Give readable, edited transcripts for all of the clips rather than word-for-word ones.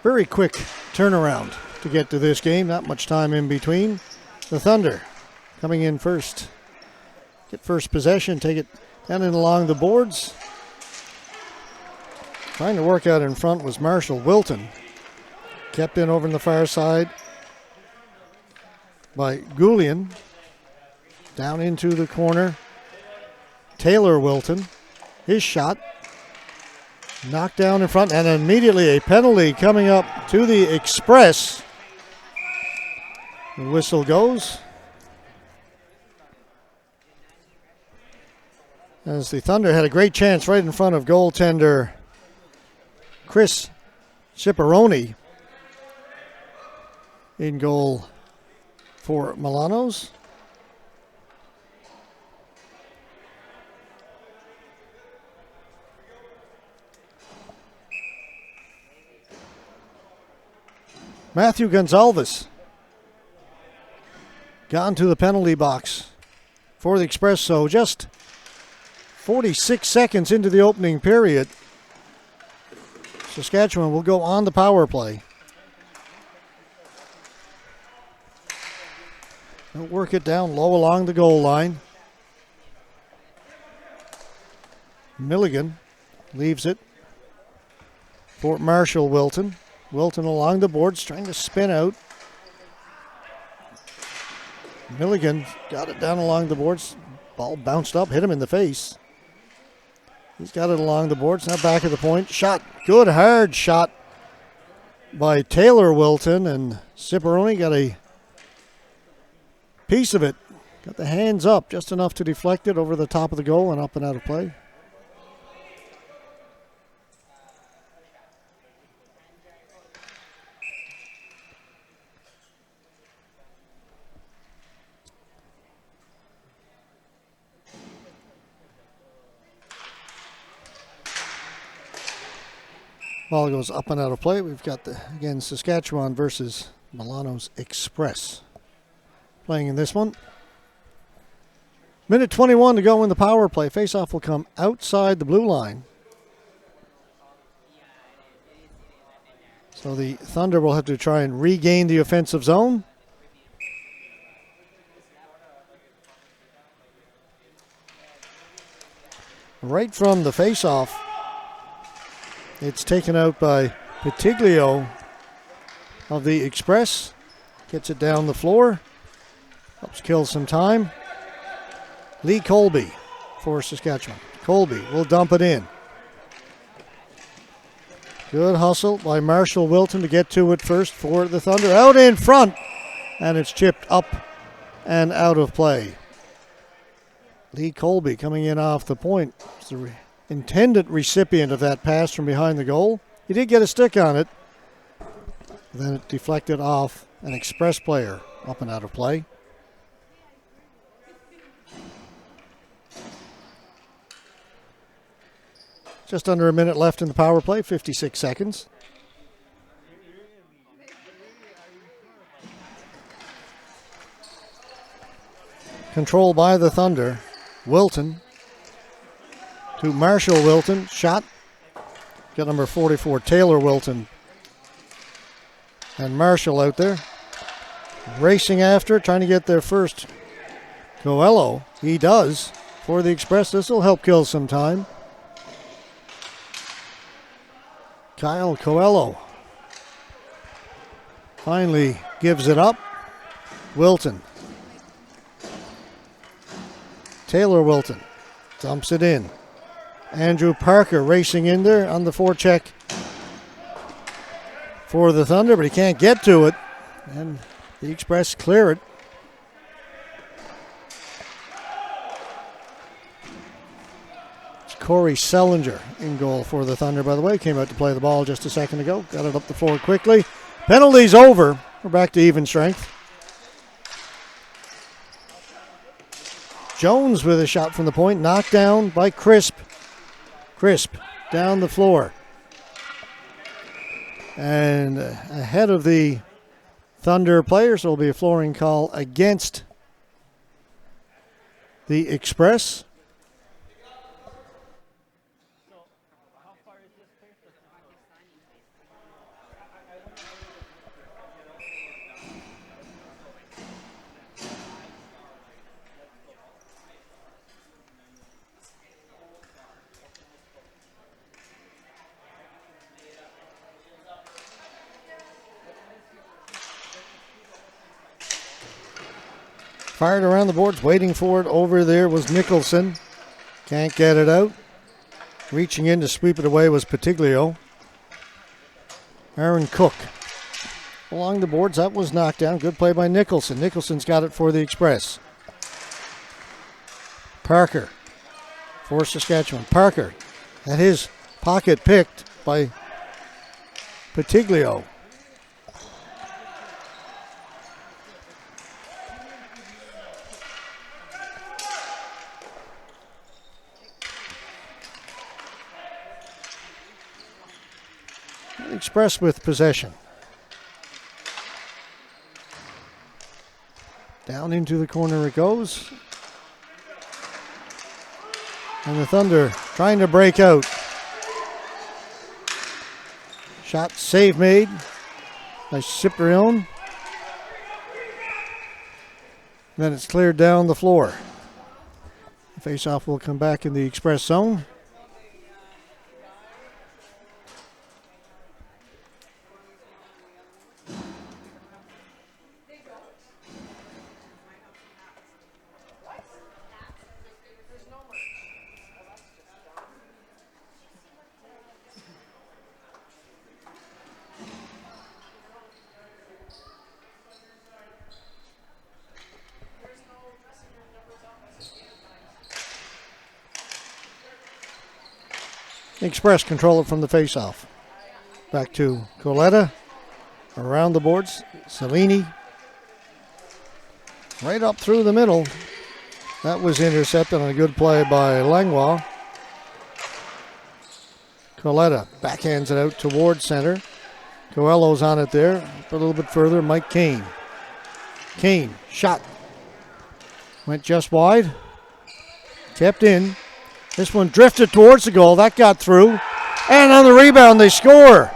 Very quick turnaround to get to this game. Not much time in between. The Thunder coming in first. Get first possession, take it down and along the boards. Trying to work out in front was Marshall Wilton. Kept in over on the far side by Goulian. Down into the corner. Taylor Wilton. His shot. Knocked down in front, and immediately a penalty coming up to the Express. The whistle goes. As the Thunder had a great chance right in front of goaltender Chris Ciparoni in goal for Milanos. Matthew Gonzalez gone to the penalty box for the Express. So just 46 seconds into the opening period, Saskatchewan will go on the power play. They'll work it down low along the goal line. Milligan leaves it for Marshall Wilton. Wilton along the boards, trying to spin out. Milligan got it down along the boards. Ball bounced up, hit him in the face. He's got it along the boards, now back at the point. Shot, good hard shot by Taylor Wilton, and Ciparoni got a piece of it. Got the hands up, just enough to deflect it over the top of the goal and up and out of play. Ball goes up and out of play. We've got, again, Saskatchewan versus Milanos Express playing in this one. Minute 21 to go in the power play. Faceoff will come outside the blue line. So the Thunder will have to try and regain the offensive zone. Right from the faceoff, it's taken out by Petiglio of the Express. Gets it down the floor. Helps kill some time. Lee Colby for Saskatchewan. Colby will dump it in. Good hustle by Marshall Wilton to get to it first for the Thunder. Out in front. And it's chipped up and out of play. Lee Colby coming in off the point. It's the intended recipient of that pass from behind the goal. He did get a stick on it. Then it deflected off an Express player up and out of play. Just under a minute left in the power play, 56 seconds. Control by the Thunder. Wilton to Marshall Wilton. Shot. Got number 44, Taylor Wilton. And Marshall out there. Racing after, trying to get there first. Coelho, he does for the Express. This will help kill some time. Kyle Coelho finally gives it up. Wilton. Taylor Wilton dumps it in. Andrew Parker racing in there on the forecheck for the Thunder, but he can't get to it. And the Express clear it. It's Corey Sellinger in goal for the Thunder, by the way. Came out to play the ball just a second ago. Got it up the floor quickly. Penalty's over. We're back to even strength. Jones with a shot from the point. Knocked down by Crisp. Crisp down the floor. And ahead of the Thunder players, there will be a flooring call against the Express. Fired around the boards, waiting for it over there was Nicholson. Can't get it out. Reaching in to sweep it away was Patiglio. Aaron Cook. Along the boards, that was knocked down. Good play by Nicholson. Nicholson's got it for the Express. Parker for Saskatchewan. Parker had his pocket picked by Patiglio. Express with possession. Down into the corner it goes. And the Thunder trying to break out. Shot save made by Ciprion. Then it's cleared down the floor. The face-off will come back in the Express zone. Express control it from the face-off. Back to Coletta. Around the boards. Cellini. Right up through the middle. That was intercepted on a good play by Langlois. Coletta backhands it out toward center. Coelho's on it there. Up a little bit further, Mike Kane. Kane, shot. Went just wide. Kept in. This one drifted towards the goal. That got through. And on the rebound, they score.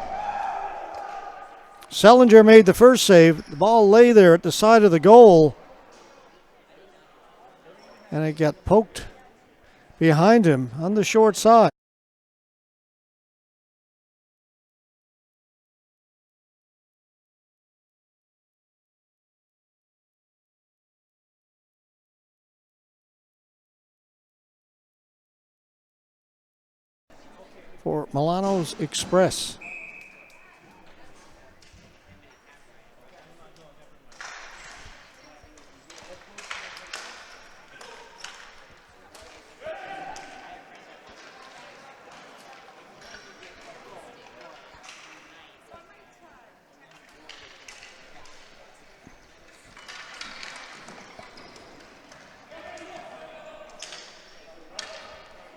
Sellinger made the first save. The ball lay there at the side of the goal. And it got poked behind him on the short side. For Milano's Express.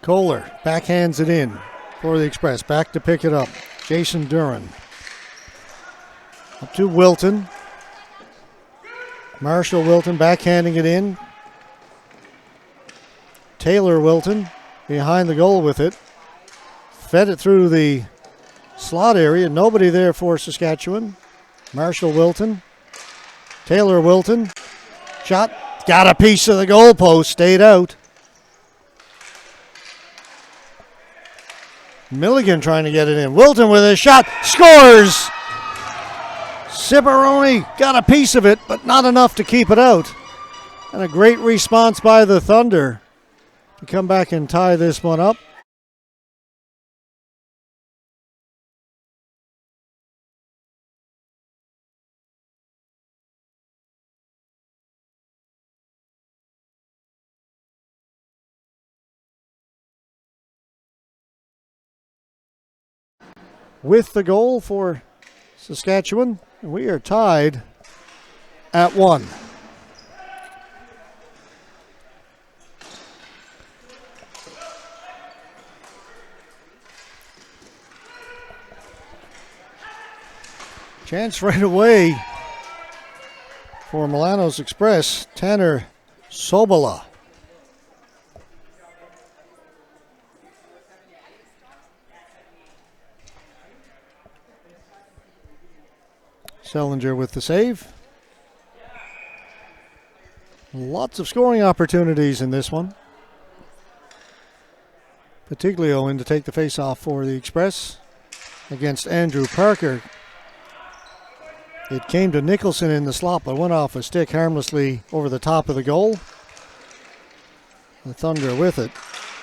Kohler backhands it in for the Express. Back to pick it up. Jason Duran. Up to Wilton. Marshall Wilton backhanding it in. Taylor Wilton behind the goal with it. Fed it through the slot area. Nobody there for Saskatchewan. Marshall Wilton. Taylor Wilton. Shot. Got a piece of the goalpost. Stayed out. Milligan trying to get it in. Wilton with a shot. Scores! Ciprioni got a piece of it, but not enough to keep it out. And a great response by the Thunder to come back and tie this one up. With the goal for Saskatchewan, we are tied at 1. Chance right away for Milano's Express, Tanner Sobola. Sellinger with the save. Lots of scoring opportunities in this one. Patiglio in to take the face-off for the Express against Andrew Parker. It came to Nicholson in the slot, but went off a stick harmlessly over the top of the goal. The Thunder with it.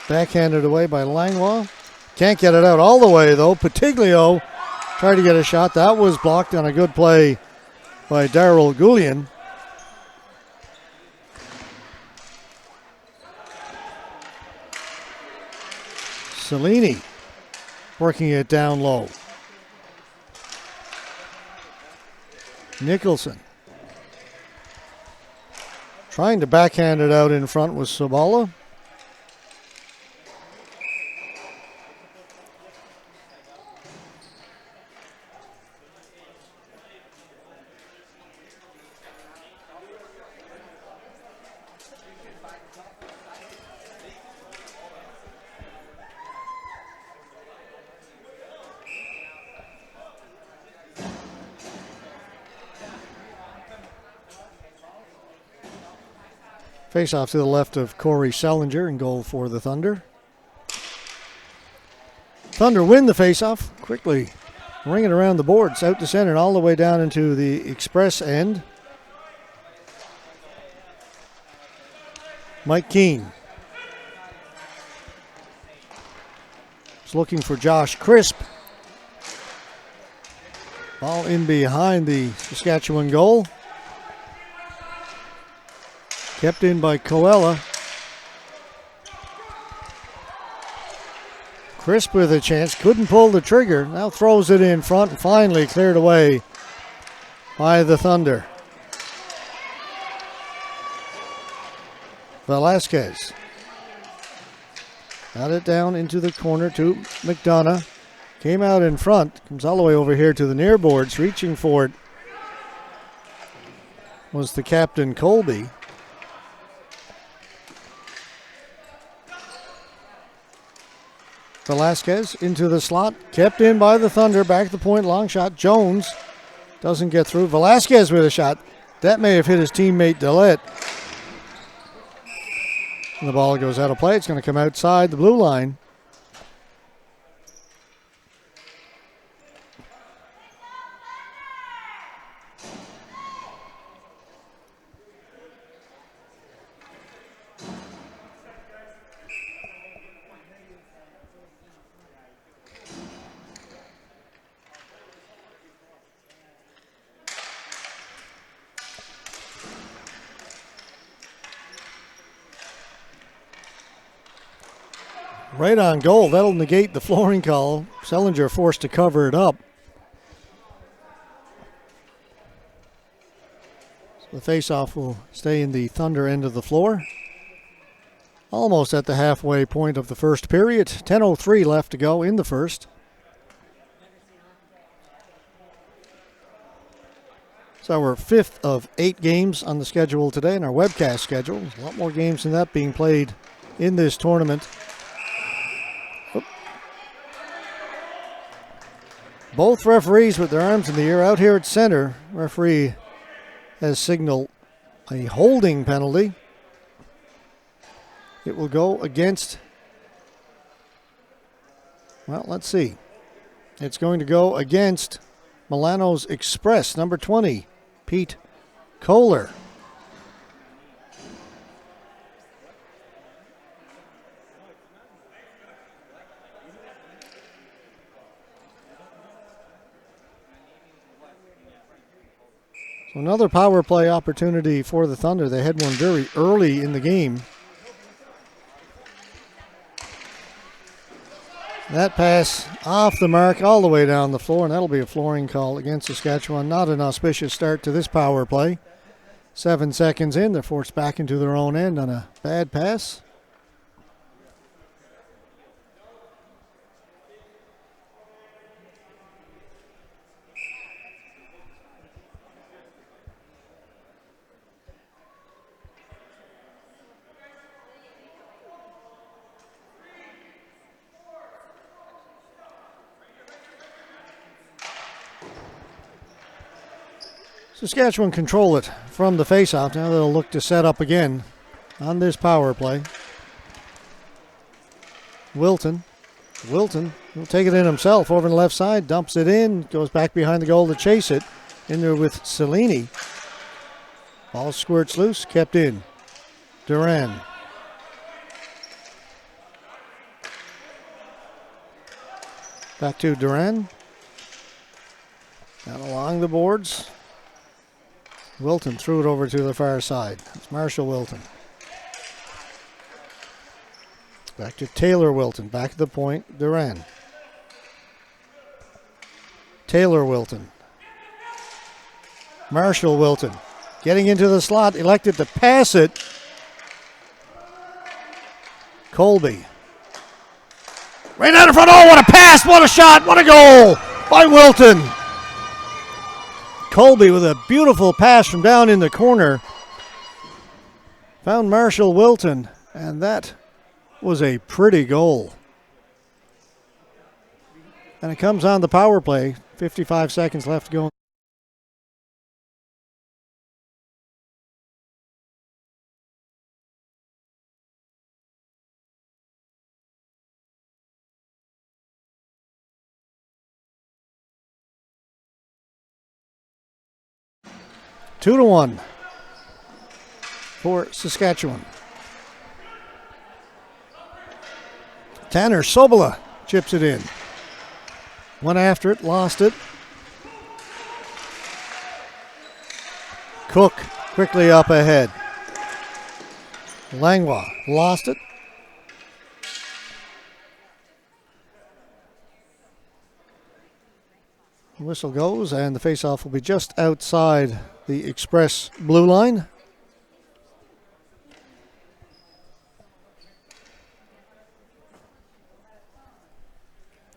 Backhanded away by Langlois. Can't get it out all the way, though. Patiglio tried to get a shot. That was blocked on a good play by Daryl Goulian. Cellini working it down low. Nicholson trying to backhand it out in front with Sabala. Face off to the left of Corey Sellinger and goal for the Thunder. Thunder win the face-off quickly, ring it around the boards, out to center and all the way down into the express end. Mike Keane is looking for Josh Crisp. Ball in behind the Saskatchewan goal. Kept in by Coella. Crisp with a chance, couldn't pull the trigger. Now throws it in front and finally cleared away by the Thunder. Velasquez got it down into the corner to McDonough. Came out in front, comes all the way over here to the near boards, reaching for it was the captain Colby. Velasquez into the slot, kept in by the Thunder, back to the point, long shot. Jones doesn't get through. Velasquez with a shot. That may have hit his teammate Dillette. And the ball goes out of play. It's going to come outside the blue line. Right on goal. That'll negate the flooring call. Sellinger forced to cover it up. So the faceoff will stay in the Thunder end of the floor. Almost at the halfway point of the first period. 10:03 left to go in the first. It's our fifth of 8 games on the schedule today in our webcast schedule. There's a lot more games than that being played in this tournament. Both referees with their arms in the air out here at center. Referee has signaled a holding penalty. It will go against, well, let's see. It's going to go against Milano's Express, number 20, Pete Kohler. So another power play opportunity for the Thunder. They had one very early in the game. That pass off the mark all the way down the floor, and that'll be a flooring call against Saskatchewan. Not an auspicious start to this power play. 7 seconds in, they're forced back into their own end on a bad pass. Saskatchewan control it from the faceoff. Now they'll look to set up again on this power play. Wilton will take it in himself over the left side, dumps it in, goes back behind the goal to chase it. in there with Cellini. Ball squirts loose, kept in. Duran. Back to Duran. Down along the boards. Wilton threw it over to the far side. It's Marshall Wilton. Back to Taylor Wilton. Back at the point, Duran. Taylor Wilton. Marshall Wilton. Getting into the slot, elected to pass it. Colby. Right out in front. Oh, what a pass, what a shot, what a goal by Wilton. Colby with a beautiful pass from down in the corner. Found Marshall Wilton, and that was a pretty goal. And it comes on the power play. 55 seconds left to go. Two to one for Saskatchewan. Tanner Sobola chips it in. Went after it, lost it. Cook quickly up ahead. Langlois lost it. Whistle goes, and the faceoff will be just outside the express blue line.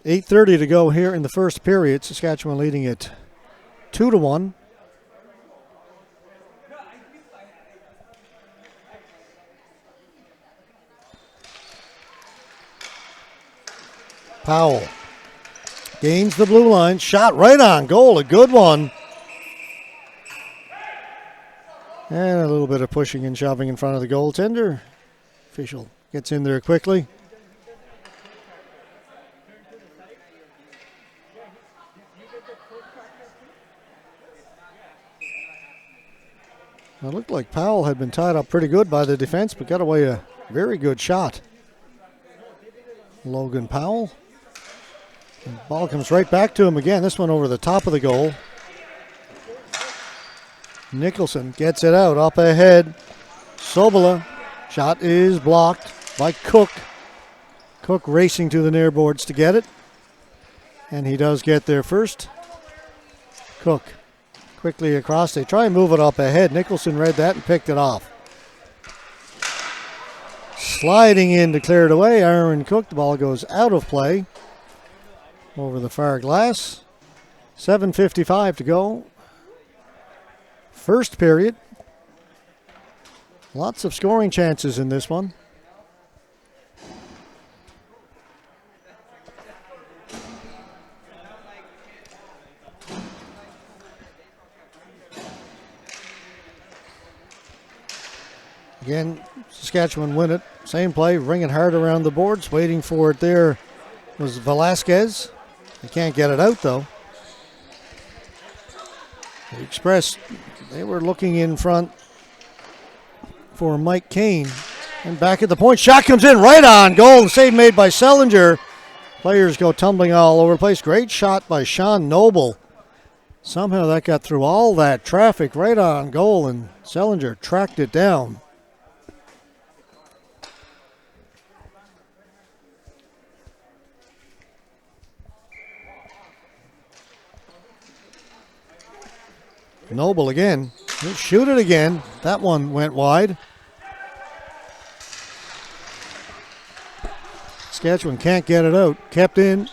.8:30 to go here in the first period. Saskatchewan leading it 2-1. Powell gains the blue line. Shot right on goal. A good one. And a little bit of pushing and shoving in front of the goaltender. Official gets in there quickly. It looked like Powell had been tied up pretty good by the defense, but got away a very good shot. Logan Powell. And the ball comes right back to him again. This one over the top of the goal. Nicholson gets it out up ahead. Sobola. Shot is blocked by Cook. Cook racing to the near boards to get it. And he does get there first. Cook quickly across. They try and move it up ahead. Nicholson read that and picked it off. Sliding in to clear it away. Aaron Cook. The ball goes out of play. Over the far glass. 7:55 to go. First period. Lots of scoring chances in this one. Again, Saskatchewan win it. Same play, ring it hard around the boards. Waiting for it there was Velasquez. They can't get it out though. The Express, they were looking in front for Mike Kane. And back at the point, shot comes in right on goal. Save made by Sellinger. Players go tumbling all over the place. Great shot by Sean Noble. Somehow that got through all that traffic right on goal, and Sellinger tracked it down. Noble again. He'll shoot it again. That one went wide. Saskatchewan can't get it out. Kept in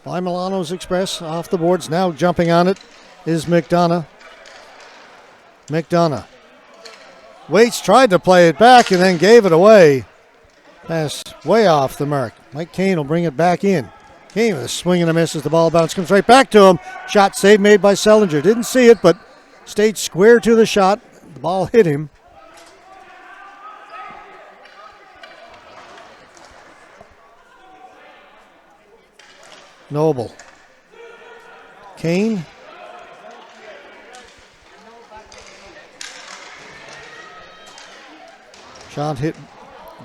by Milano's Express. Off the boards. Now jumping on it is McDonough. McDonough. Waits, tried to play it back and then gave it away. Pass way off the mark. Mike Kane will bring it back in. Kane with a swing and a miss as the ball bounce comes right back to him. Shot save made by Sellinger. Didn't see it, but stayed square to the shot. The ball hit him. Noble. Kane. Shot hit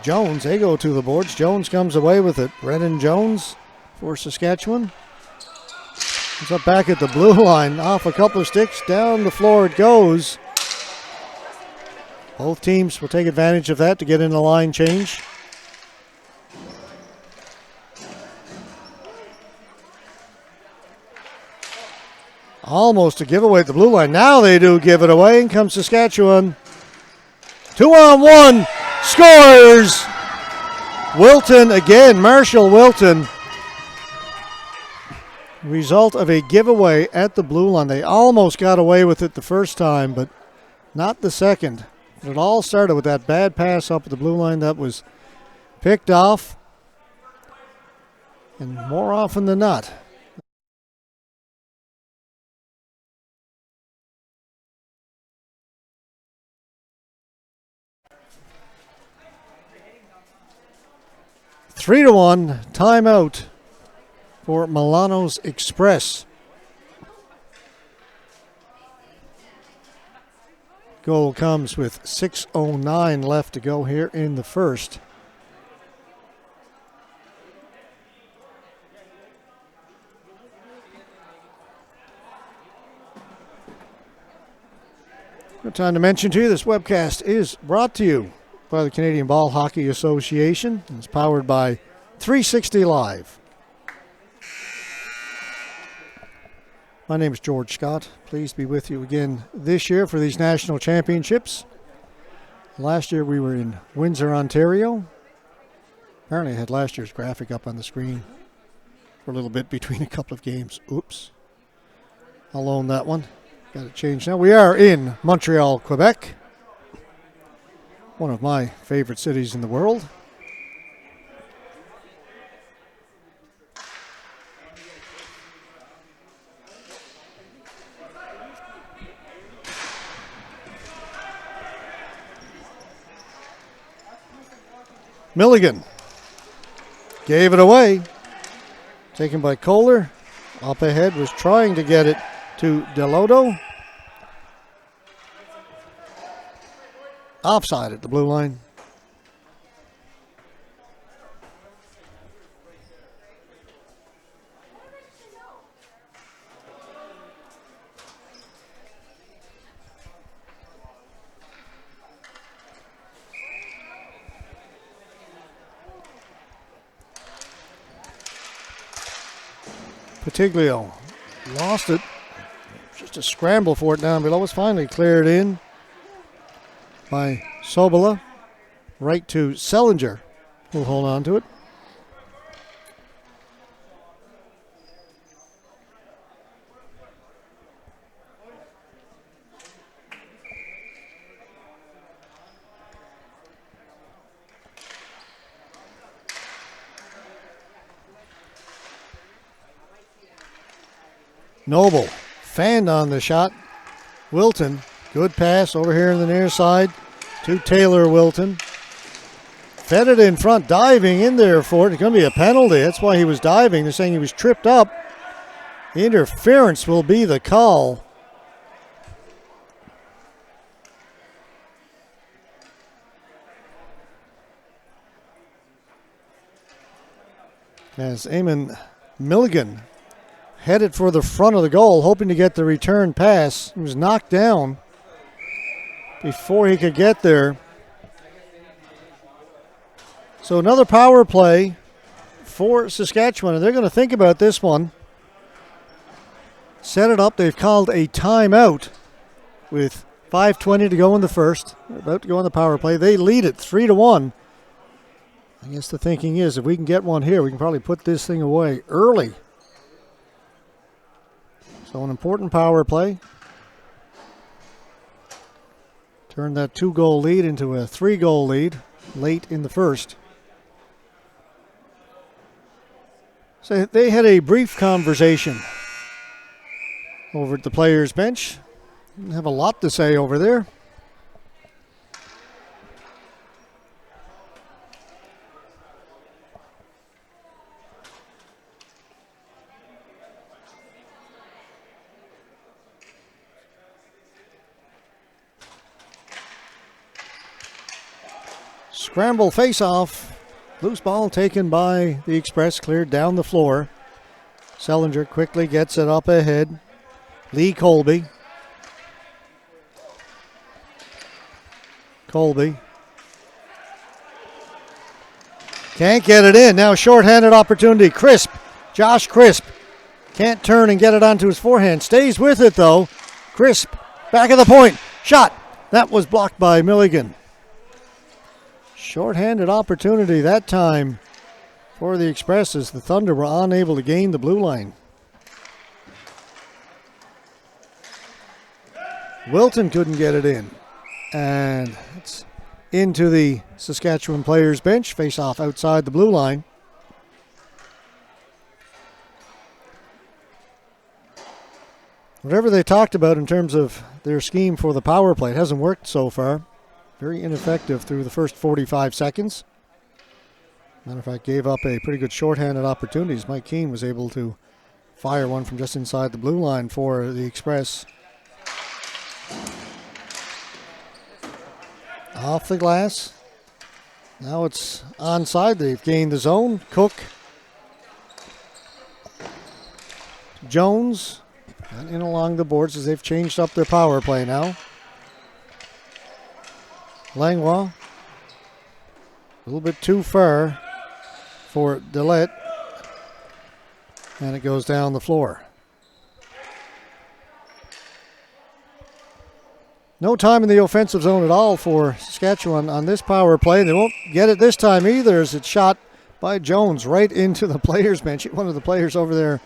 Jones. They go to the boards. Jones comes away with it. Brennan Jones for Saskatchewan. It's up back at the blue line. Off a couple of sticks. Down the floor it goes. Both teams will take advantage of that to get in the line change. Almost a giveaway at the blue line. Now they do give it away. In comes Saskatchewan. 2-on-1. Scores! Wilton again. Marshall Wilton. Result of a giveaway at the blue line. They almost got away with it the first time, but not the second. It all started with that bad pass up at the blue line that was picked off. And more often than not, three to 1 timeout for Milano's Express. Goal comes with 6:09 left to go here in the first. Good time to mention to you, this webcast is brought to you by the Canadian Ball Hockey Association. It's powered by 360 Live. My name is George Scott. Pleased to be with you again this year for these national championships. Last year we were in Windsor, Ontario. Apparently I had last year's graphic up on the screen for a little bit between a couple of games. Oops. I'll own that one. Got it changed now. We are in Montreal, Quebec. One of my favorite cities in the world. Milligan gave it away. Taken by Kohler. Up ahead was trying to get it to Delodo. Offside at the blue line. Patiglio lost it. Just a scramble for it down below. Was finally cleared in by Sobola. Right to Sellinger, who'll hold on to it. Noble fanned on the shot. Wilton, good pass over here in the near side to Taylor Wilton. Fed it in front, diving in there for it. It's going to be a penalty. That's why he was diving. They're saying he was tripped up. Interference will be the call. As Eamon Milligan headed for the front of the goal, hoping to get the return pass. He was knocked down before he could get there. So another power play for Saskatchewan, and they're going to think about this one. Set it up. They've called a timeout with 5:20 to go in the first. They're about to go on the power play. They lead it 3-1. I guess the thinking is if we can get one here, we can probably put this thing away early. So an important power play. Turn that 2-goal lead into a 3-goal lead late in the first. So they had a brief conversation over at the players' bench. Didn't have a lot to say over there. Scramble face-off. Loose ball taken by the Express, cleared down the floor. Sellinger quickly gets it up ahead. Lee Colby. Colby. Can't get it in. Now shorthanded opportunity. Crisp. Josh Crisp. Can't turn and get it onto his forehand. Stays with it though. Crisp. Back of the point. Shot. That was blocked by Milligan. Shorthanded opportunity that time for the Express as the Thunder were unable to gain the blue line. Wilton couldn't get it in. And it's into the Saskatchewan players' bench. Face off outside the blue line. Whatever they talked about in terms of their scheme for the power play, it hasn't worked so far. Very ineffective through the first 45 seconds. Matter of fact, gave up a pretty good shorthanded opportunities. Mike Keane was able to fire one from just inside the blue line for the Express. Off the glass. Now it's onside. They've gained the zone. Cook. Jones. And in along the boards as they've changed up their power play now. Langlois. A little bit too far for Dillette. And it goes down the floor. No time in the offensive zone at all for Saskatchewan on this power play. They won't get it this time either as it's shot by Jones right into the players' bench. One of the players over there,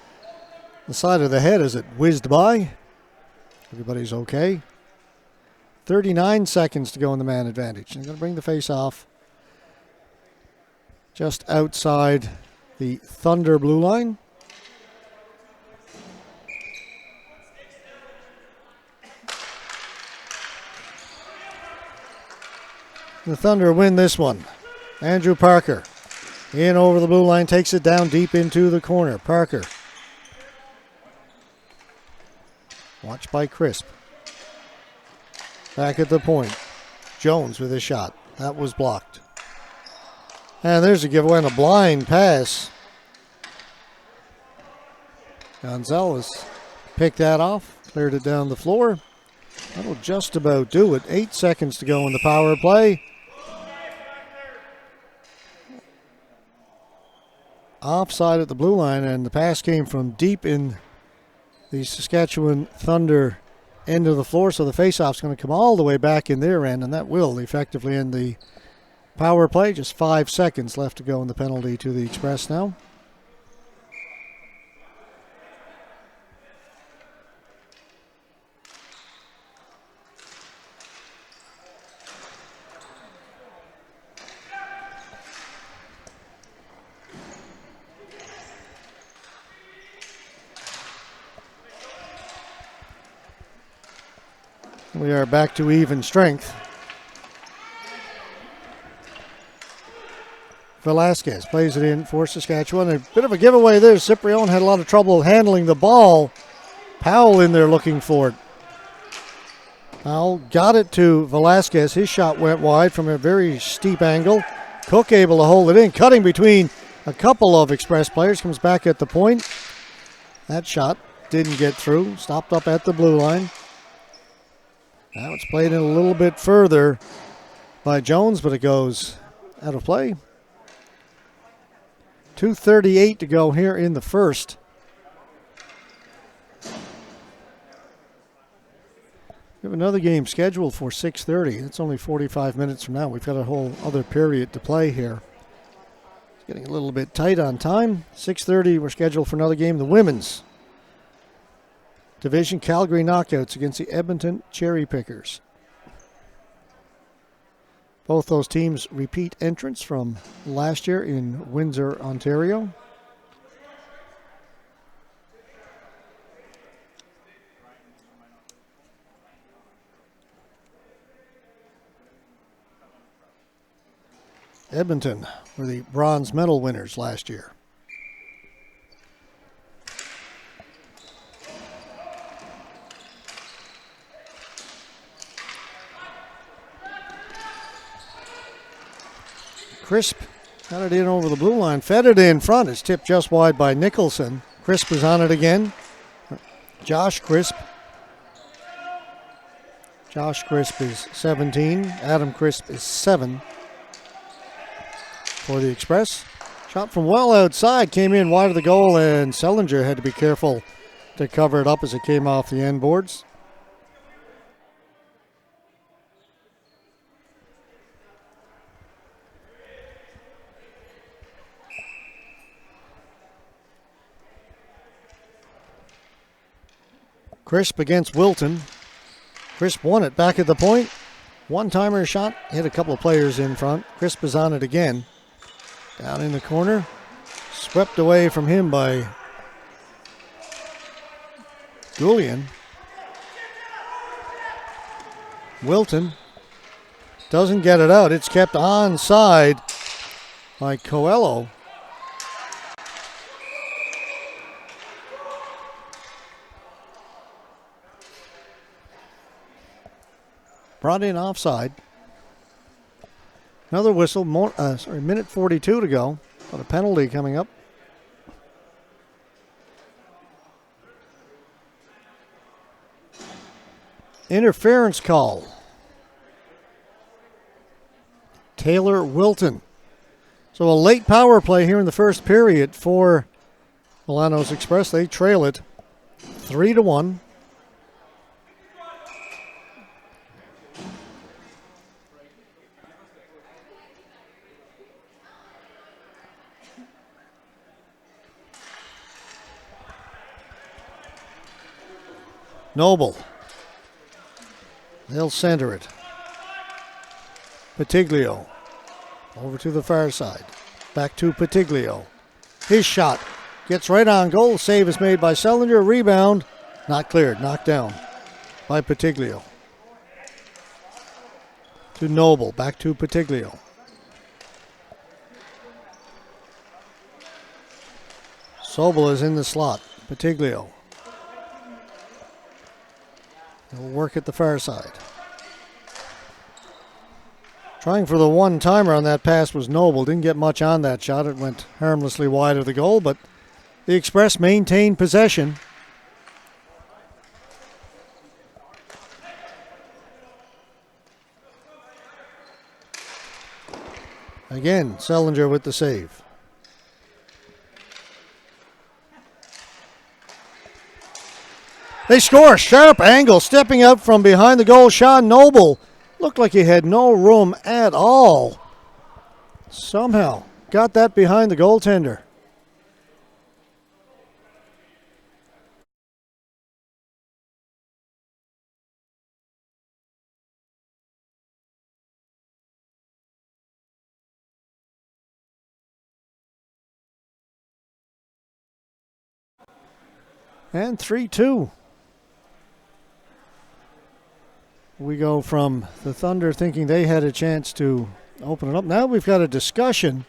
the side of the head as it whizzed by. Everybody's okay. 39 seconds to go in the man advantage. They're going to bring the face off just outside the Thunder blue line. The Thunder win this one. Andrew Parker in over the blue line, takes it down deep into the corner. Parker. Watched by Crisp. Back at the point. Jones with a shot. That was blocked. And there's a giveaway and a blind pass. Gonzalez picked that off, cleared it down the floor. That'll just about do it. 8 seconds to go in the power play. Offside at the blue line, and the pass came from deep in the Saskatchewan Thunder end of the floor, so the faceoff's going to come all the way back in their end, and that will effectively end the power play. Just 5 seconds left to go in the penalty to the Express now. We are back to even strength. Velasquez plays it in for Saskatchewan. A bit of a giveaway there. Ciprione had a lot of trouble handling the ball. Powell in there looking for it. Powell got it to Velasquez. His shot went wide from a very steep angle. Cook able to hold it in, cutting between a couple of Express players. Comes back at the point. That shot didn't get through. Stopped up at the blue line. Now it's played in a little bit further by Jones, but it goes out of play. 2:38 to go here in the first. We have another game scheduled for 6:30. It's only 45 minutes from now. We've got a whole other period to play here. It's getting a little bit tight on time. 6:30, we're scheduled for another game. The women's division, Calgary Knockouts against the Edmonton Cherry Pickers. Both those teams repeat entrants from last year in Windsor, Ontario. Edmonton were the bronze medal winners last year. Crisp got it in over the blue line. Fed it in front. It's tipped just wide by Nicholson. Crisp is on it again. Josh Crisp. Josh Crisp is 17. Adam Crisp is 7 for the Express. Shot from well outside. Came in wide of the goal, and Sellinger had to be careful to cover it up as it came off the end boards. Crisp against Wilton. Crisp won it back at the point. One-timer shot, hit a couple of players in front. Crisp is on it again. Down in the corner. Swept away from him by Julian. Wilton doesn't get it out. It's kept onside by Coelho. Brought in offside. Another whistle. Minute 42 to go. Got a penalty coming up. Interference call. Taylor Wilton. So a late power play here in the first period for Milanos Express. They trail it 3-1. Noble. They'll center it. Patiglio. Over to the far side. Back to Patiglio. His shot. Gets right on goal. Save is made by Sellinger. Rebound. Not cleared. Knocked down by Patiglio. To Noble. Back to Patiglio. Sobel is in the slot. Patiglio. He'll work at the far side. Trying for the one-timer on that pass was Noble. Didn't get much on that shot. It went harmlessly wide of the goal, but the Express maintained possession. Again, Sellinger with the save. They score. Sharp angle. Stepping out from behind the goal. Sean Noble looked like he had no room at all. Somehow got that behind the goaltender. And 3-2. We go from the Thunder thinking they had a chance to open it up. Now we've got a discussion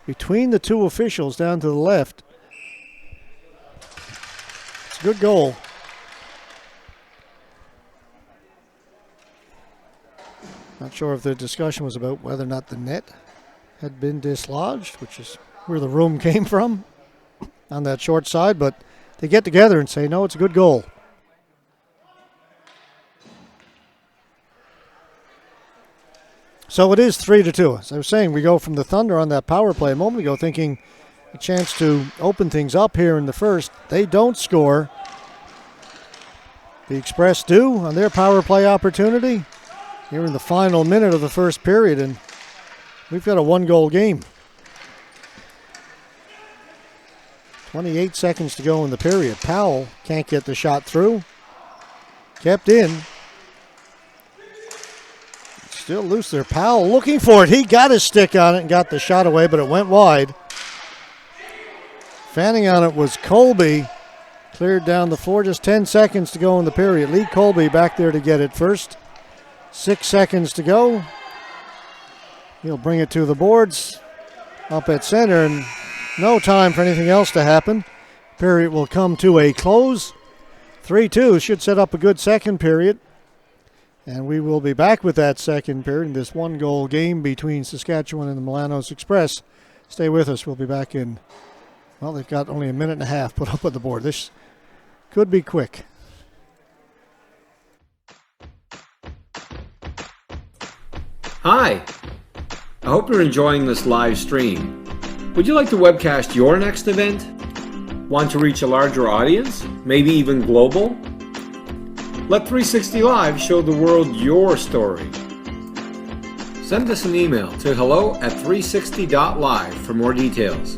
between the two officials down to the left. It's a good goal. Not sure if the discussion was about whether or not the net had been dislodged, which is where the room came from on that short side, but they get together and say, no, it's a good goal. So it is 3-2. As I was saying, we go from the Thunder on that power play a moment ago thinking a chance to open things up here in the first. They don't score. The Express do on their power play opportunity here in the final minute of the first period, and we've got a one-goal game. 28 seconds to go in the period. Powell can't get the shot through. Kept in. Still loose there. Powell looking for it. He got his stick on it and got the shot away, but it went wide. Fanning on it was Colby. Cleared down the floor. Just 10 seconds to go in the period. Lee Colby back there to get it first. 6 seconds to go. He'll bring it to the boards. Up at center, and no time for anything else to happen. Period will come to a close. 3-2 should set up a good second period. And we will be back with that second period in this one-goal game between Saskatchewan and the Milanos Express. Stay with us. We'll be back in, well, they've got only a minute and a half put up on the board. This could be quick. Hi, I hope you're enjoying this live stream. Would you like to webcast your next event? Want to reach a larger audience, maybe even global? Let 360 Live show the world your story. Send us an email to hello@360.live for more details.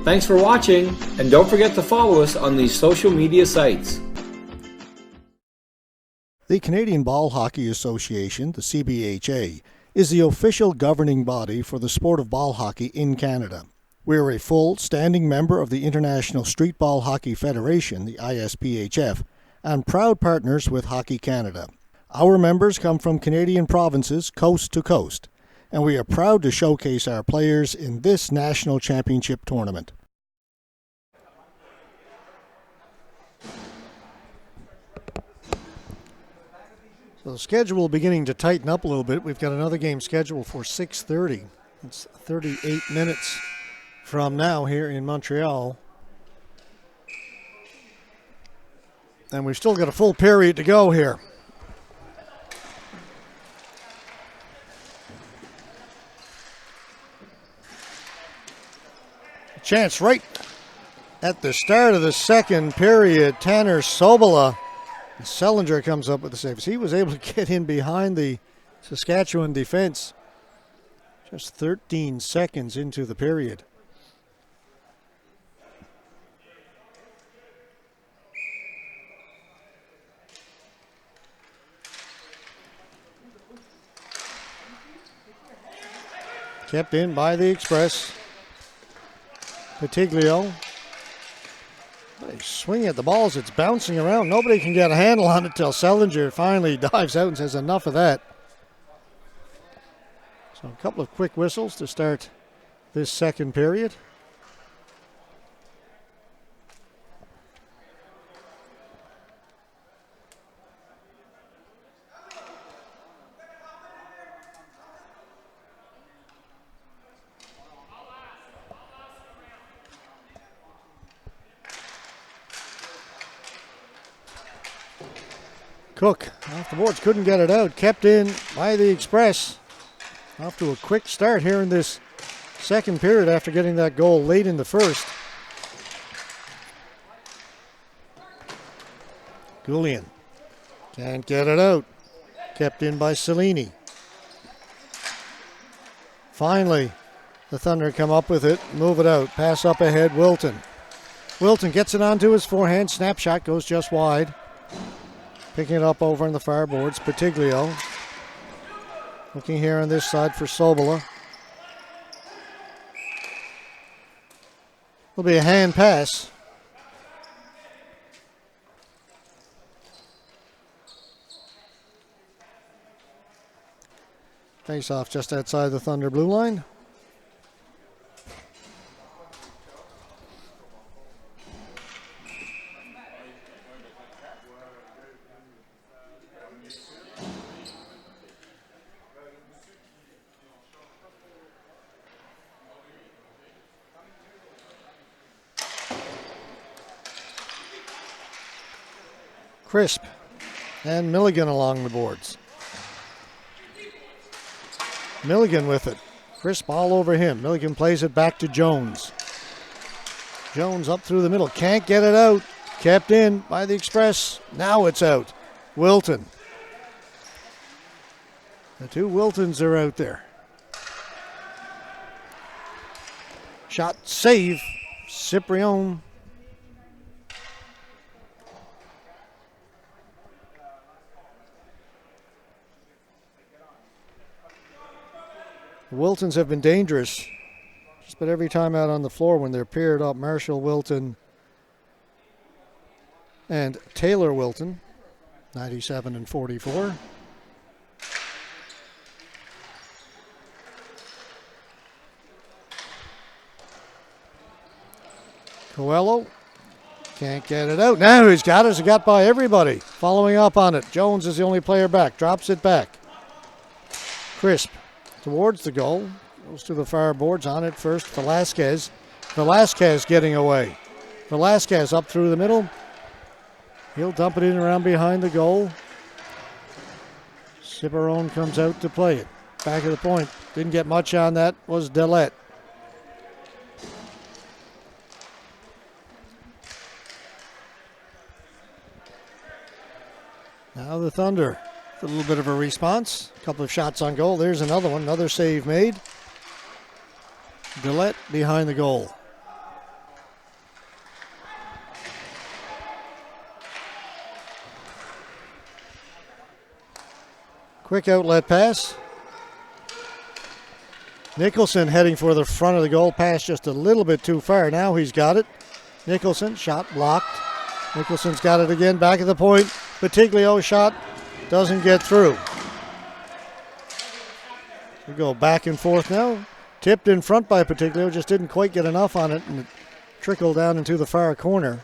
Thanks for watching, and don't forget to follow us on these social media sites. The Canadian Ball Hockey Association, the CBHA, is the official governing body for the sport of ball hockey in Canada. We are a full, standing member of the International Street Ball Hockey Federation, the ISPHF, and proud partners with Hockey Canada. Our members come from Canadian provinces coast to coast, and we are proud to showcase our players in this national championship tournament. So the schedule beginning to tighten up a little bit. We've got another game scheduled for 6:30. It's 38 minutes from now here in Montreal. And we've still got a full period to go here. A chance right at the start of the second period. Tanner Sobola. Sellinger comes up with the save. He was able to get in behind the Saskatchewan defense just 13 seconds into the period. Kept in by the Express. Patiglio. They swing at the ball as it's bouncing around. Nobody can get a handle on it till Sellinger finally dives out and says enough of that. So a couple of quick whistles to start this second period. Cook off the boards, couldn't get it out. Kept in by the Express. Off to a quick start here in this second period after getting that goal late in the first. Goulian can't get it out. Kept in by Cellini. Finally, the Thunder come up with it, move it out. Pass up ahead, Wilton. Wilton gets it onto his forehand. Snapshot goes just wide. Picking it up over on the far boards, Patiglio. Looking here on this side for Sobola. Will be a hand pass. Face off just outside the Thunder blue line. Crisp and Milligan along the boards. Milligan with it. Crisp all over him. Milligan plays it back to Jones. Jones up through the middle. Can't get it out. Kept in by the Express. Now it's out. Wilton. The two Wiltons are out there. Shot save. Ciprian. The Wiltons have been dangerous just about every time out on the floor when they're paired up. Marshall Wilton and Taylor Wilton, 97 and 44. Coelho Can't get it out. Now he's got it. He got by everybody. Following up on it. Jones is the only player back. Drops it back. Crisp towards the goal. Goes to the far boards. On it first. Velasquez. Velasquez getting away. Velasquez up through the middle. He'll dump it in around behind the goal. Ciberone comes out to play it. Back of the point. Didn't get much on that. Was Dillette. Now the Thunder, a little bit of a response. A couple of shots on goal. There's another one. Another save made. Dillette behind the goal. Quick outlet pass. Nicholson heading for the front of the goal. Pass just a little bit too far. Now he's got it. Nicholson, shot blocked. Nicholson's got it again. Back of the point. Patiglio shot doesn't get through. We go back and forth now. Tipped in front by Patiglio, just didn't quite get enough on it, and it trickled down into the far corner.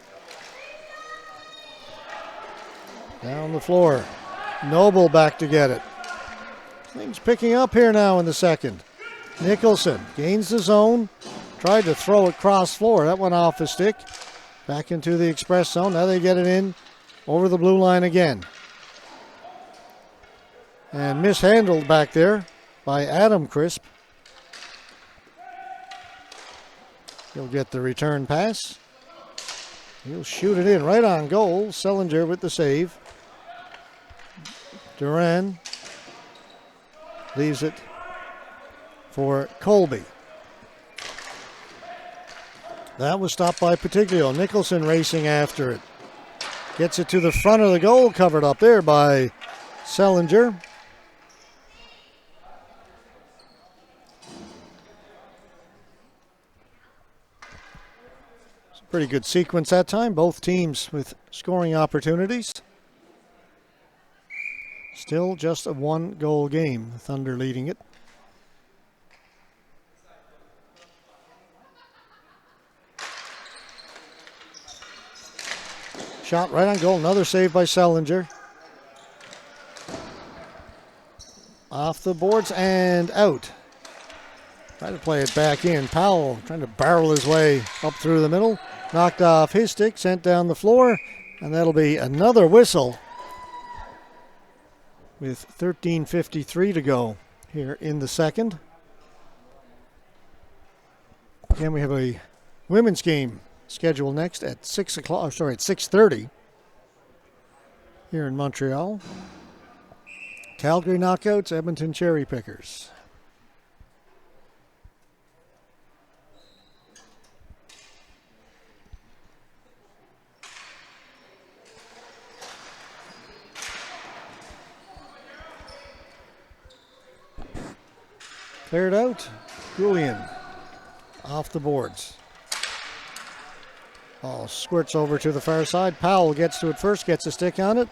Down the floor. Noble back to get it. Things picking up here now in the second. Nicholson gains the zone. Tried to throw it cross floor. That went off his stick. Back into the express zone. Now they get it in. Over the blue line again. And mishandled back there by Adam Crisp. He'll get the return pass. He'll shoot it in right on goal. Sellinger with the save. Duran leaves it for Colby. That was stopped by Patiglio. Nicholson racing after it. Gets it to the front of the goal, covered up there by Sellinger. It's a pretty good sequence that time. Both teams with scoring opportunities. Still just a one-goal game. The Thunder leading it. Shot right on goal. Another save by Sellinger. Off the boards and out. Trying to play it back in. Powell trying to barrel his way up through the middle. Knocked off his stick, sent down the floor, and that'll be another whistle with 13:53 to go here in the second. Again, we have a women's game scheduled next at 6:30 here in Montreal. Calgary Knockouts, Edmonton Cherry Pickers. Cleared out. Julian off the boards. Ball squirts over to the far side. Powell gets to it first, gets a stick on it.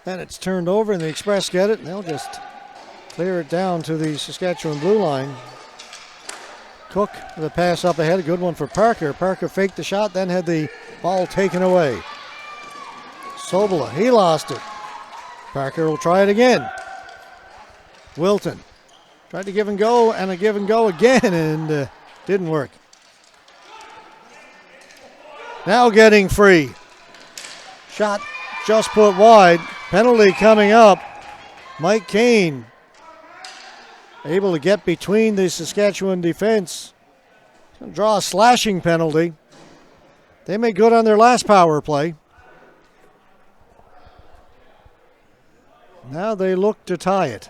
Then it's turned over and the Express get it, and they'll just clear it down to the Saskatchewan blue line. Cook, the pass up ahead, a good one for Parker. Parker faked the shot, then had the ball taken away. Sobola, he lost it. Parker will try it again. Wilton tried to give and go, and a give and go again, and didn't work. Now getting free. Shot just put wide. Penalty coming up. Mike Kane able to get between the Saskatchewan defense. Gonna draw a slashing penalty. They made good on their last power play. Now they look to tie it.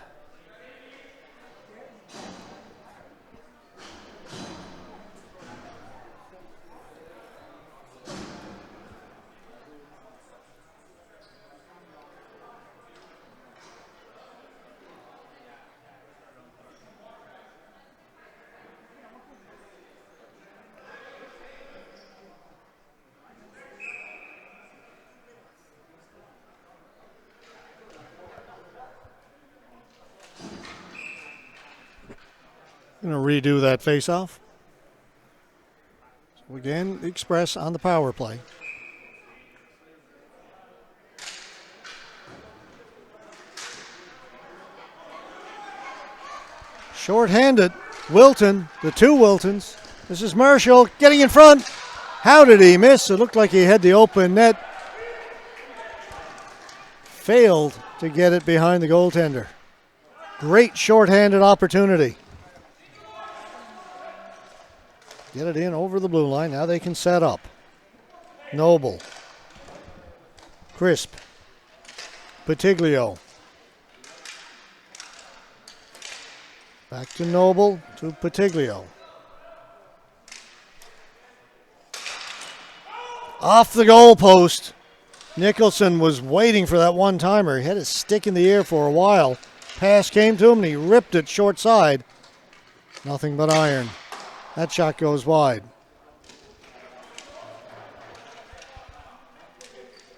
Going to redo that face-off. So again, the Express on the power play. Short-handed. Wilton, the two Wiltons. This is Marshall getting in front. How did he miss? It looked like he had the open net. Failed to get it behind the goaltender. Great short-handed opportunity. Get it in over the blue line. Now they can set up. Noble. Crisp. Patiglio. Back to Noble, to Patiglio. Off the goal post. Nicholson was waiting for that one-timer. He had his stick in the air for a while. Pass came to him, and he ripped it short side. Nothing but iron. That shot goes wide.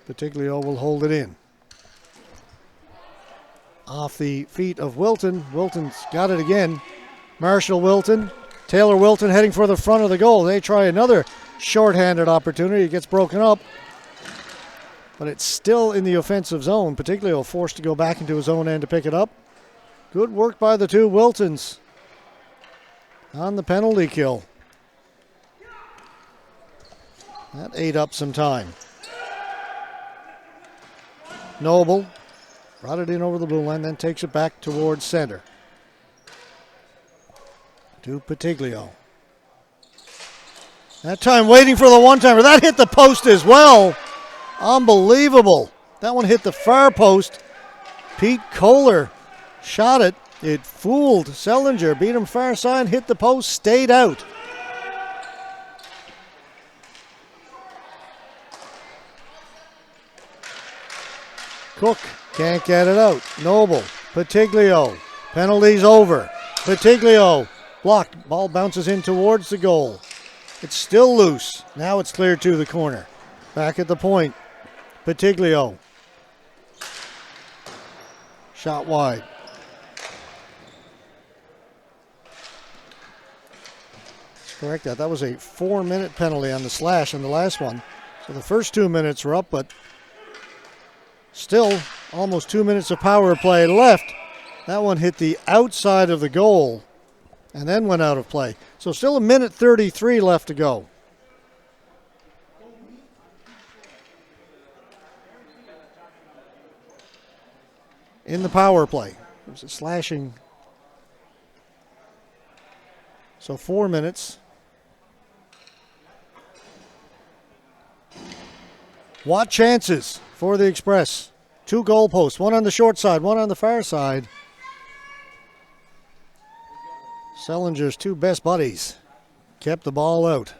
Patiglio will hold it in. Off the feet of Wilton. Wilton's got it again. Marshall Wilton. Taylor Wilton heading for the front of the goal. They try another short-handed opportunity. It gets broken up. But it's still in the offensive zone. Patiglio forced to go back into his own end to pick it up. Good work by the two Wiltons on the penalty kill. That ate up some time. Noble brought it in over the blue line, then takes it back towards center. To Patiglio. That time waiting for the one-timer. That hit the post as well. Unbelievable. That one hit the far post. Pete Kohler shot it. It fooled Sellinger. Beat him far side, hit the post, stayed out. Cook can't get it out. Noble. Patiglio. Penalty's over. Patiglio blocked. Ball bounces in towards the goal. It's still loose. Now it's cleared to the corner. Back at the point. Patiglio. Shot wide. Let's correct that. That was a 4-minute penalty on the slash in the last one. So the first 2 minutes were up, but still almost 2 minutes of power play left. That one hit the outside of the goal and then went out of play. So still 1:33 left to go. In the power play. There's a slashing. So 4 minutes. What chances for the Express? 2 goal posts, one on the short side, one on the far side. Sellinger's 2 best buddies kept the ball out.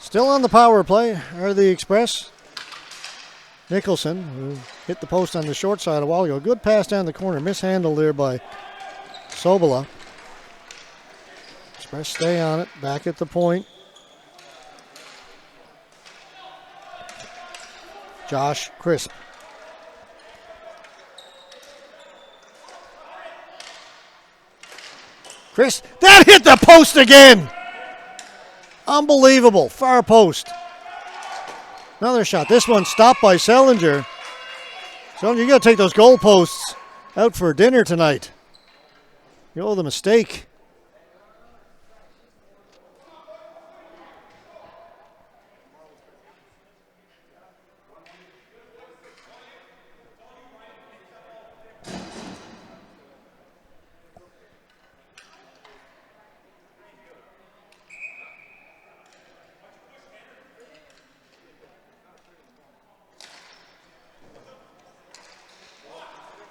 Still on the power play are the Express. Nicholson, who hit the post on the short side a while ago. Good pass down the corner. Mishandled there by Sobola. Express stay on it. Back at the point. Josh Crisp. Crisp. That hit the post again. Unbelievable. Far post. Another shot. This one stopped by Sellinger. So you got to take those goal posts out for dinner tonight. You owe them a steak.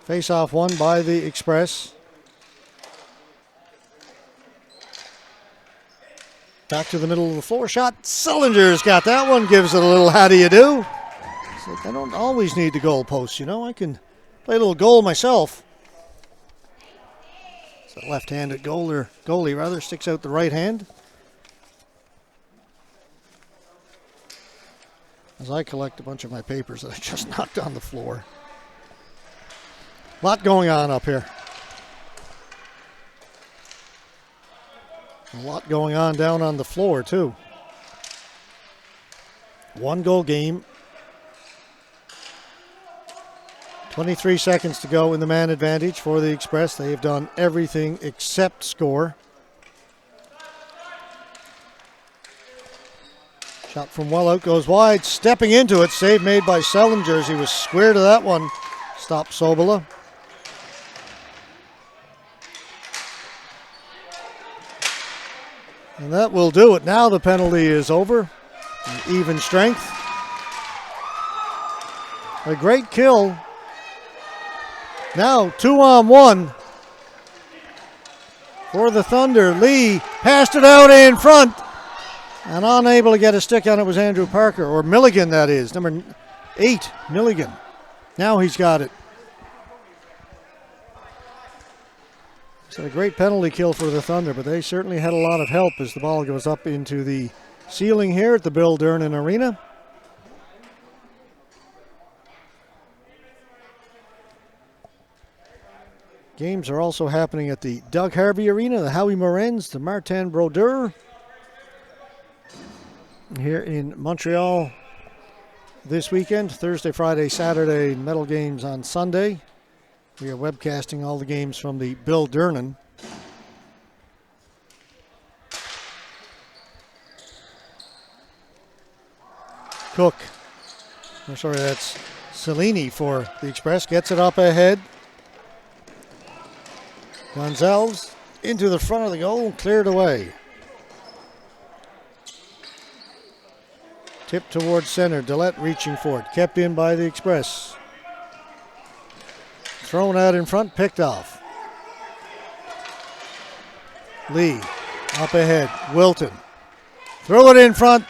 Face-off won by the Express. Back to the middle of the floor. Shot. Sellinger's got that one. Gives it a little how do you do. So I don't always need the goal post, you know. I can play a little goal myself. The left-handed goalie rather sticks out the right hand. As I collect a bunch of my papers that I just knocked on the floor. A lot going on up here. A lot going on down on the floor, too. 1-goal game. 23 seconds to go in the man advantage for the Express. They have done everything except score. Shot from well out goes wide. Stepping into it. Save made by Sellinger. He was square to that one. Stopped Sobola. And that will do it. Now the penalty is over. An even strength. A great kill. Now 2-on-1 for the Thunder. Lee passed it out in front. And unable to get a stick on it was Andrew Parker, or Milligan that is, number 8, Milligan. Now he's got it. It's a great penalty kill for the Thunder, but they certainly had a lot of help as the ball goes up into the ceiling here at the Bill Durnan Arena. Games are also happening at the Doug Harvey Arena, the Howie Morenz, the Martin Brodeur. Here in Montreal this weekend, Thursday, Friday, Saturday, medal games on Sunday. We are webcasting all the games from the Bill Durnan. Cook, I'm sorry, that's Cellini for the Express, gets it up ahead. Gonzalez into the front of the goal, cleared away. Tip towards center, Dillette reaching for it, kept in by the Express. Thrown out in front, picked off. Lee up ahead, Wilton. Throw it in front,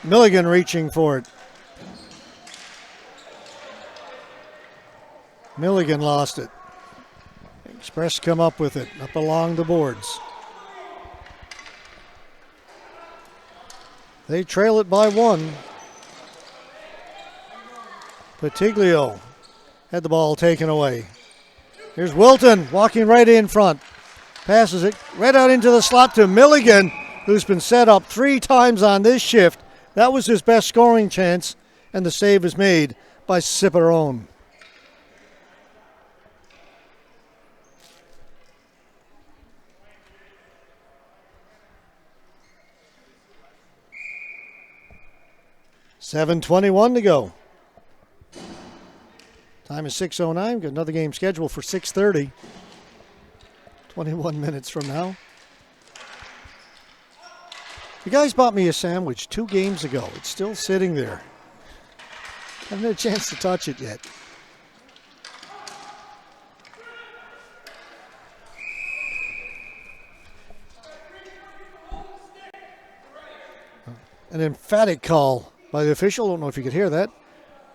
Milligan reaching for it. Milligan lost it. Express come up with it, up along the boards. They trail it by 1. Patiglio had the ball taken away. Here's Wilton walking right in front. Passes it right out into the slot to Milligan, who's been set up 3 times on this shift. That was his best scoring chance, and the save is made by Ciparone. .7:21 to go. Time is 6:09. Got another game scheduled for 6:30. 21 minutes from now. You guys bought me a sandwich 2 games ago. It's still sitting there. Haven't had a chance to touch it yet. An emphatic call by the official. Don't know if you could hear that.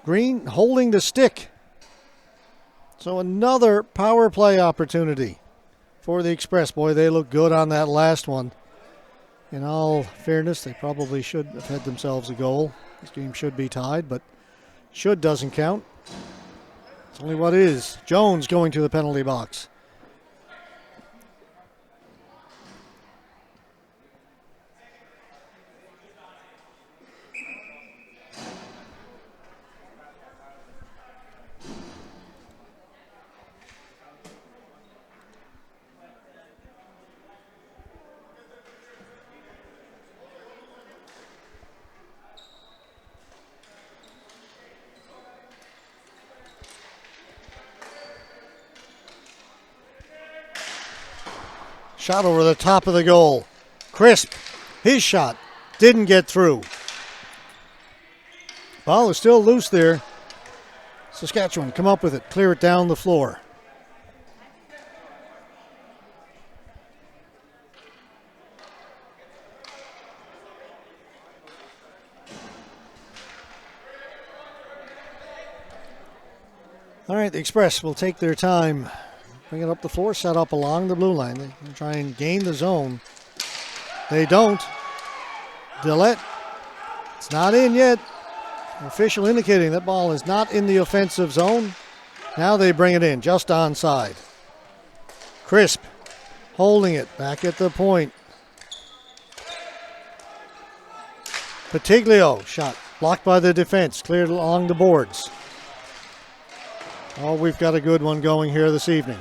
Green holding the stick. So another power play opportunity for the Express. Boy, they look good on that last one. In all fairness, they probably should have had themselves a goal. This game should be tied, but should doesn't count. It's only what is. Jones going to the penalty box. Shot over the top of the goal. Crisp. His shot didn't get through. Ball is still loose there. Saskatchewan come up with it. Clear it down the floor. All right, the Express will take their time bring it up the floor, set up along the blue line. They try and gain the zone. They don't. Dillette, it's not in yet. Official indicating that ball is not in the offensive zone. Now they bring it in, just onside. Crisp holding it back at the point. Patiglio, shot blocked by the defense, cleared along the boards. Oh, we've got a good one going here this evening.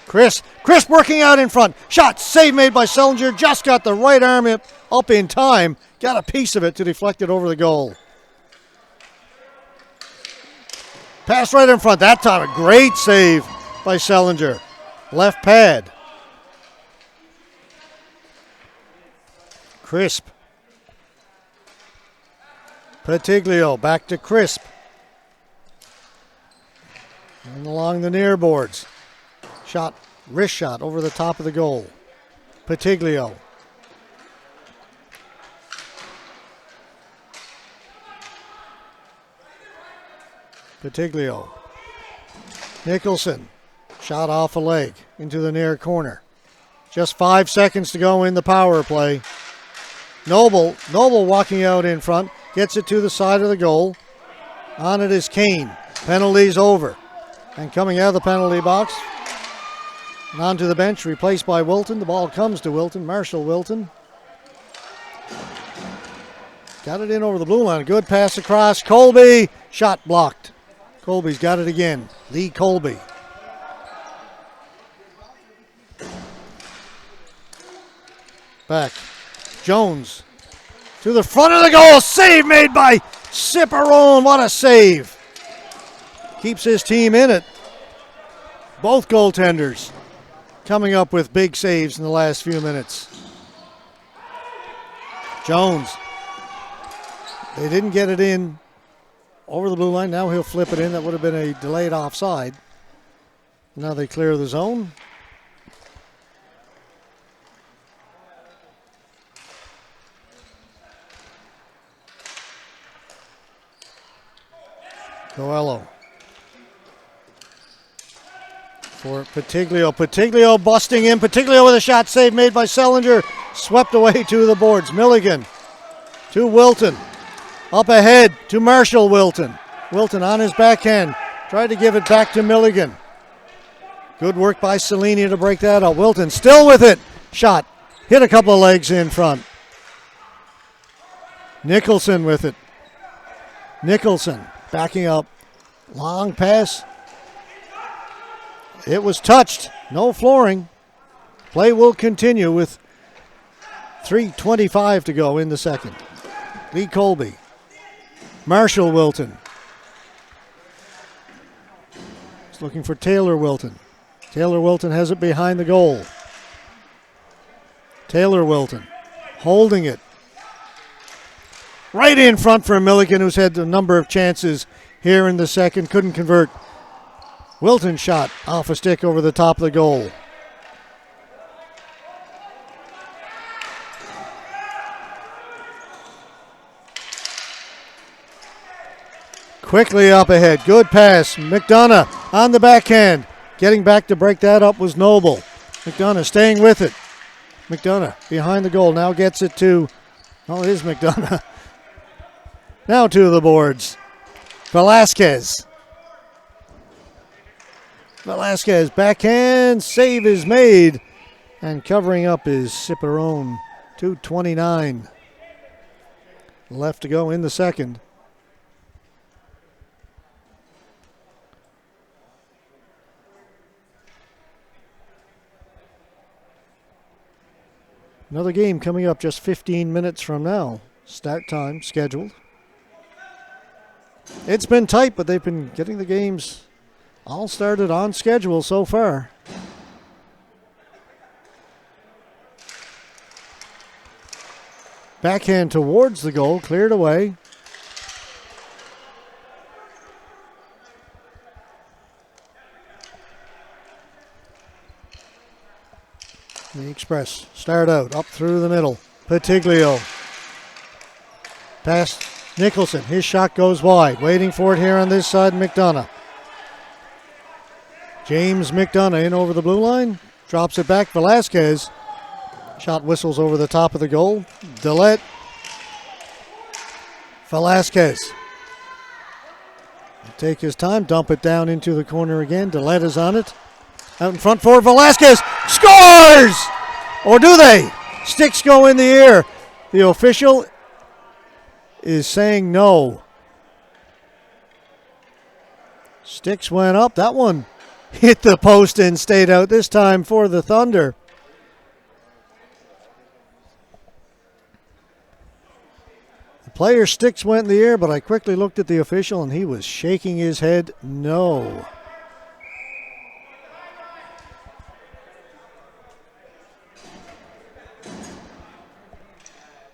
Crisp working out in front. Shot, save made by Sellinger. Just got the right arm up in time. Got a piece of it to deflect it over the goal. Pass right in front. That time a great save by Sellinger. Left pad. Crisp. Patiglio back to Crisp. And along the near boards. Shot, wrist shot over the top of the goal. Patiglio. Patiglio. Nicholson. Shot off a leg into the near corner. Just 5 seconds to go in the power play. Noble walking out in front. Gets it to the side of the goal. On it is Kane. Penalty's over. And coming out of the penalty box. And onto the bench, replaced by Wilton. The ball comes to Wilton. Marshall Wilton. Got it in over the blue line. Good pass across. Colby. Shot blocked. Colby's got it again. Lee Colby. Back. Jones. To the front of the goal. Save made by Ciparone. What a save. Keeps his team in it. Both goaltenders coming up with big saves in the last few minutes. Jones. They didn't get it in over the blue line. Now he'll flip it in. That would have been a delayed offside. Now they clear the zone. Coelho. For Patiglio. Patiglio busting in. Patiglio with a shot save made by Sellinger. Swept away to the boards. Milligan to Wilton. Up ahead to Marshall Wilton. Wilton on his backhand. Tried to give it back to Milligan. Good work by Cellini to break that up. Wilton still with it. Shot. Hit a couple of legs in front. Nicholson with it. Nicholson backing up. Long pass. It was touched. No flooring. Play will continue with 3:25 to go in the second. Lee Colby. Marshall Wilton. He's looking for Taylor Wilton. Taylor Wilton has it behind the goal. Taylor Wilton holding it. Right in front for Milligan, who's had a number of chances here in the second. Couldn't convert. Wilton shot off a stick over the top of the goal. Quickly up ahead. Good pass. McDonough on the backhand. Getting back to break that up was Noble. McDonough staying with it. McDonough behind the goal. Now gets it to, oh, it is McDonough. Now to the boards. Velasquez. Velasquez backhand. Save is made. And covering up is Ciparone. 2:29 left to go in the second. Another game coming up just 15 minutes from now. Start time scheduled. It's been tight, but they've been getting the games all started on schedule so far. Backhand towards the goal, cleared away. The Express start out up through the middle. Patiglio. Past Nicholson. His shot goes wide. Waiting for it here on this side, McDonough. James McDonough in over the blue line. Drops it back. Velasquez. Shot whistles over the top of the goal. Dillette. Velasquez. Take his time. Dump it down into the corner again. Dillette is on it. Out in front for Velasquez. Scores! Or do they? Sticks go in the air. The official is saying no. Sticks went up. That one hit the post and stayed out, this time for the Thunder. The player's sticks went in the air, but I quickly looked at the official and he was shaking his head no.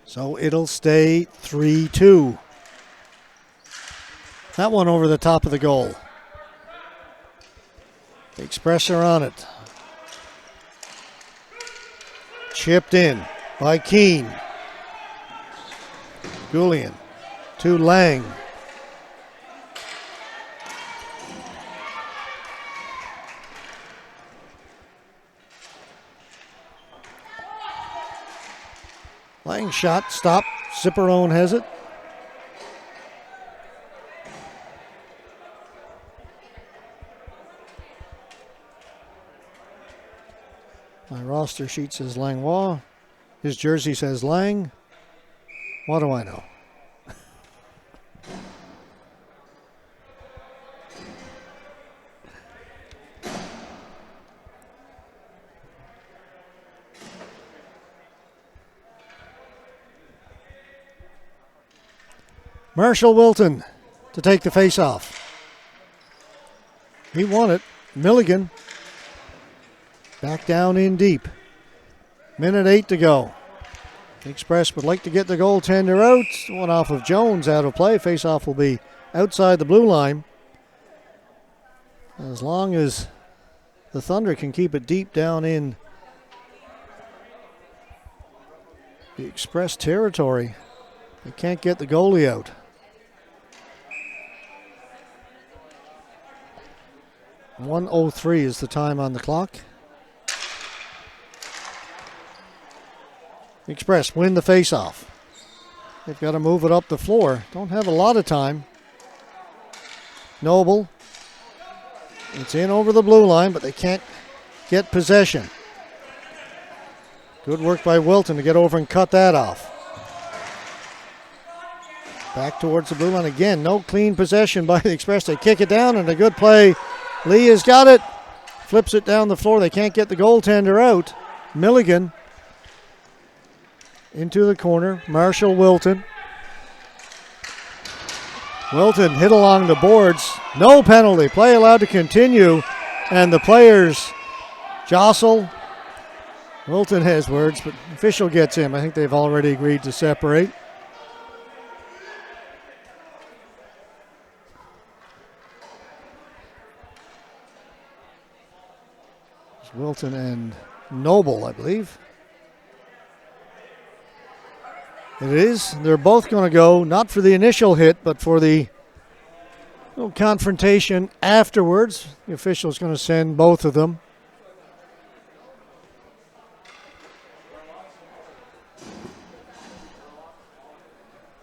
So it'll stay 3-2. That one over the top of the goal. The Express are on it. Chipped in by Keane. Goulian to Lang. Lang shot, stop. Ciperone has it. My roster sheet says Langlois. His jersey says Lang. What do I know? Marshall Wilton to take the face-off. He won it. Milligan back down in deep. Minute 8 to go. The Express would like to get the goaltender out. One off of Jones out of play. Face-off will be outside the blue line. As long as the Thunder can keep it deep down in the Express territory, they can't get the goalie out. .103 is the time on the clock. Express win the face-off. They've got to move it up the floor. Don't have a lot of time. Noble. It's in over the blue line, but they can't get possession. Good work by Wilton to get over and cut that off. Back towards the blue line again. No clean possession by the Express. They kick it down, and a good play. Lee has got it. Flips it down the floor. They can't get the goaltender out. Milligan into the corner. Marshall Wilton. Wilton hit along the boards. No penalty. Play allowed to continue. And the players jostle. Wilton has words, but official gets him. I think they've already agreed to separate. Wilton and Noble, I believe. It is. They're both going to go, not for the initial hit, but for the little confrontation afterwards. The official is going to send both of them.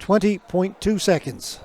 .2 seconds.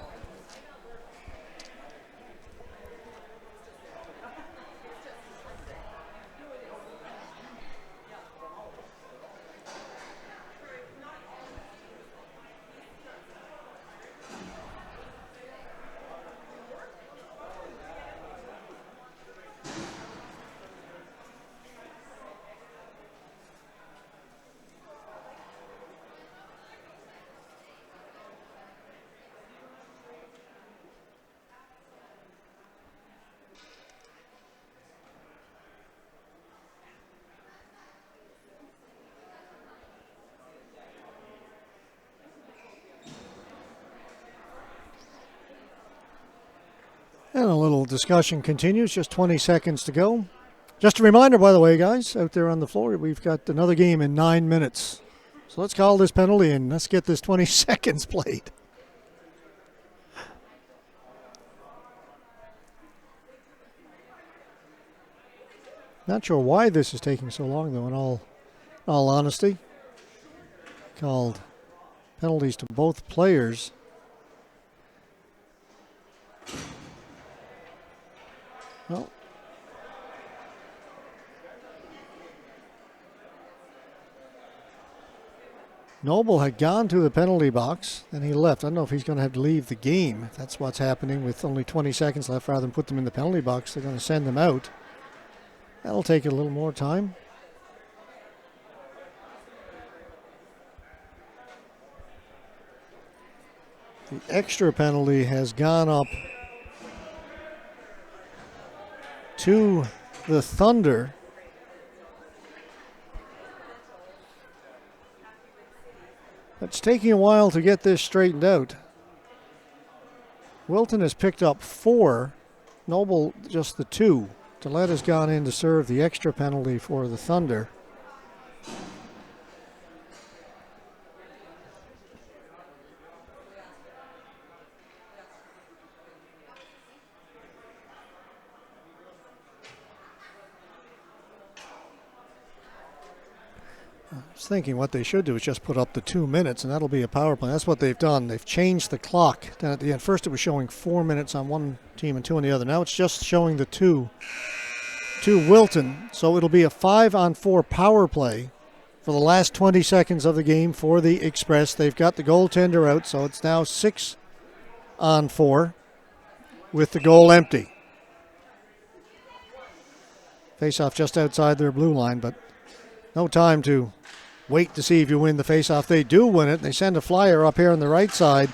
And a little discussion continues, just 20 seconds to go. Just a reminder, by the way, guys, out there on the floor, we've got another game in 9 minutes. So let's call this penalty and let's get this 20 seconds played. Not sure why this is taking so long, though, in all honesty. Called penalties to both players. Well, Noble had gone to the penalty box, and he left. I don't know if he's going to have to leave the game. If that's what's happening with only 20 seconds left. Rather than put them in the penalty box, they're going to send them out. That'll take a little more time. The extra penalty has gone up to the Thunder. It's taking a while to get this straightened out. Wilton has picked up 4. Noble just the 2. Gillette has gone in to serve the extra penalty for the Thunder. I was thinking what they should do is just put up the 2 minutes, and that'll be a power play. That's what they've done. They've changed the clock down at the end. First it was showing 4 minutes on one team and 2 on the other. Now it's just showing the 2 to Wilton. So it'll be a 5-on-4 power play for the last 20 seconds of the game for the Express. They've got the goaltender out, so it's now 6-on-4 with the goal empty. Face-off just outside their blue line, but no time to wait to see if you win the face-off. They do win it. They send a flyer up here on the right side.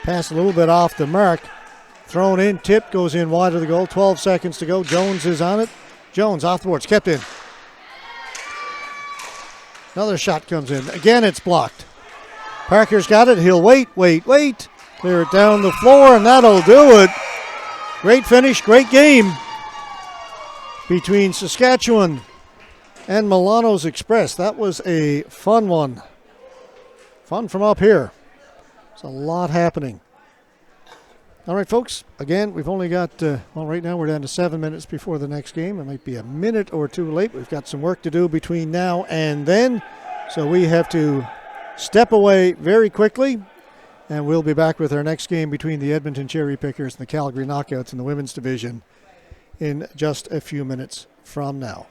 Pass a little bit off the mark. Thrown in, tipped, goes in wide of the goal. 12 seconds to go. Jones is on it. Jones off the boards, kept in. Another shot comes in. Again, it's blocked. Parker's got it. He'll wait. Clear it down the floor, and that'll do it. Great finish, great game between Saskatchewan and Milano's Express. That was a fun one. Fun from up here. There's a lot happening. All right, folks. Again, we've only got, right now we're down to 7 minutes before the next game. It might be a minute or two late. We've got some work to do between now and then. So we have to step away very quickly. And we'll be back with our next game between the Edmonton Cherry Pickers and the Calgary Knockouts in the women's division in just a few minutes from now.